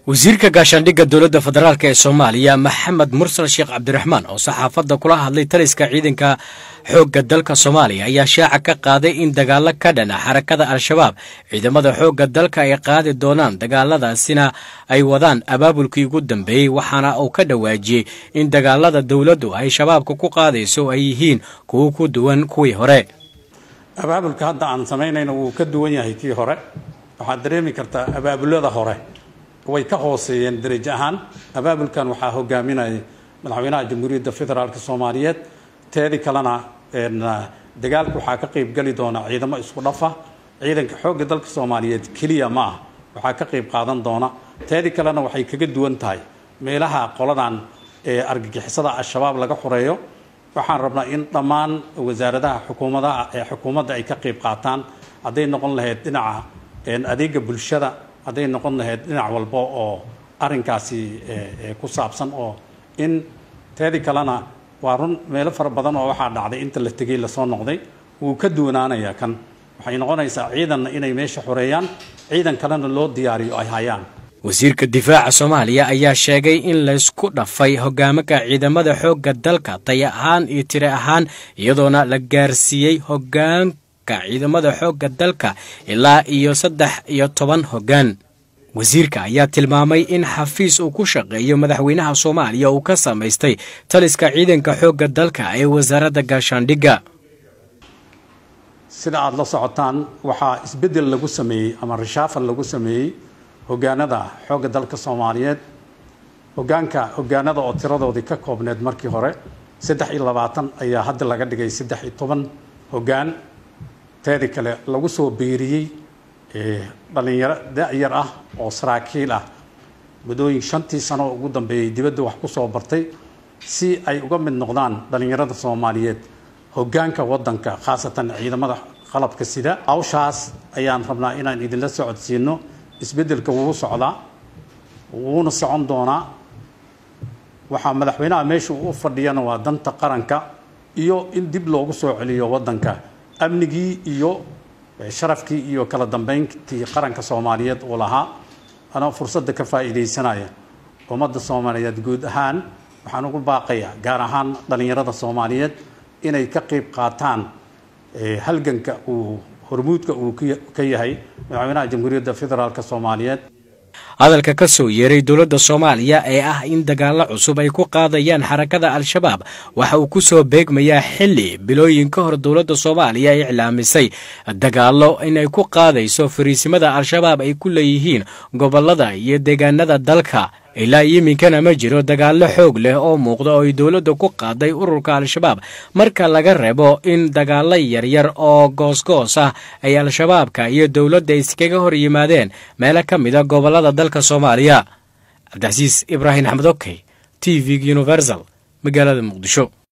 wasiirka gaashaandhigga dowladda federaalk ee Soomaaliya Maxamed Mursal Sheekh Cabdiraxmaan oo saxaafadda kula hadlay taliska ciidanka xoogga dalka Soomaaliya ayaa shaaca ka qaaday in dagaalo ka dhana xarakada al-shabaab ciidamada xoogga dalka ay qaadi doonaan dagaaladaasina ay wadaan abaabulkii ugu dambeeyay waxaana uu ka dhawaajiyay in dagaalada dawladdu ay shabaabka ku qaadayso ay yihiin kuwa ku duwan kuwii hore. abaabulka hadda aan sameynayno wuu ka duwan yahay kii hore. waxaad dareemi kartaa abaabulada hore way ka hooseeyeen darajo ahaan. abaabulkan waxaa hogaaminayay madaxweynaha jamhuuriyadda federaalka Soomaaliyeed. teedi kalena dagaalku waxaa ka qayb gali doona ciidamo isku dhafa. ciidanka xoogga dalka Soomaaliyeed kaliya ma aha, waxaa ka qayb qaadan doona. teedi kalena waxay kaga duwan tahay meelaha qoladan argagixisada al-shabaab laga xoreeyo. waxaan rabnaa in dhammaan wasaaradaha xukuumadda ay ka qayb qaataan, hadday noqon lahayd dhinaca adeega bulshada, hadday noqon lahayd dhinac walba oo arrinkaasi ku saabsan. oo in teedi kalena waa run meelo fara badan oo waxaa dhacday inta la tegay lasoo noqday wuu ka duwanaanayaa kan. waxay noqonaysaa ciidanna inay meesha xoreeyaan, ciidan kalena loo diyaariyo ay hayaan. wasiirka difaaca Soomaaliya ayaa sheegay in la isku dhafay hoggaanka ciidamada xoogga dalka tay ahaan iyo tiro ahaan iyadoona la gaarsiiyay hoggaanka ciidamada xoogga dalka ilaa iyo 13 hoggaan. wasiirka ayaa tilmaamay in xafiis uu ku shaqeeyo madaxweynaha Soomaaliya uu ka sameystay taliska ciidanka xoogga dalka ee wasaaradda gaashaandhigga. sida aad la socotaan waxaa isbedel lagu sameeyay ama reshuffle lagu sameeyay hoggaanada xoogga dalka Soomaaliyeed. hoggaanada oo tiradoodii ka koobneed markii hore 23 ayaa hadda laga dhigay 13 hoggaan. teedi kale lagu soo beeriyay dhalinyaro da'yar ah oo saraakiil ah mudooyin 5 sano ugu dambeeyay dibadda wax ku soo bartay si ay uga mid noqdaan dhalinyarada Soomaaliyeed hoggaanka wadanka, khaasatan ciidamada qalabka sida. hawshaas ayaan rabnaa inaan idinla socodsiino. isbedelka wuu socdaa, wuuna socon doonaa. waxaa madaxweynaha meesha uu fadhiyana waa danta qaranka iyo in dib loogu soo celiyo wadanka amnigii iyo sharafkii iyo kala dambeyntii qaranka Soomaaliyeed oo lahaa. ana fursadda ka faa'iideysanaya ummadda Soomaaliyeed guud ahaan waxaan ugu baaqayaa gaar ahaan dhalinyarada Soomaaliyeed inay ka qayb qaataan halganka uu hormuudka uu ka yahay madaxweynaha jamhuuriyadda federaalka Soomaaliyeed. hadalka ka soo yeeray dowladda Soomaaliya ee ah in dagaalo cusub ay ku qaadayaan xarakada al-shabaab waxa uu ku soo beegmayaa xilli bilooyin ka hor dowladda Soomaaliya ay iclaamisay dagaalo inay ku qaadayso fariisimada al-shabaab ay ku leeyihiin gobolada iyo deegaanada dalka. ilaa yiminkana ma jiro dagaalo xoog leh oo muuqda oo ay dowladda ku qaaday ururka al-shabaab marka laga reebo in dagaalo yaryar oo goosgoos ah ay al-shabaabka iyo dowladda iskaga hor yimaadeen meelo ka mid ah gobolada dalka Soomaaliya. Cabdicasiis Ibraahim Axmed, TV Universal, magaalada Muqdisho.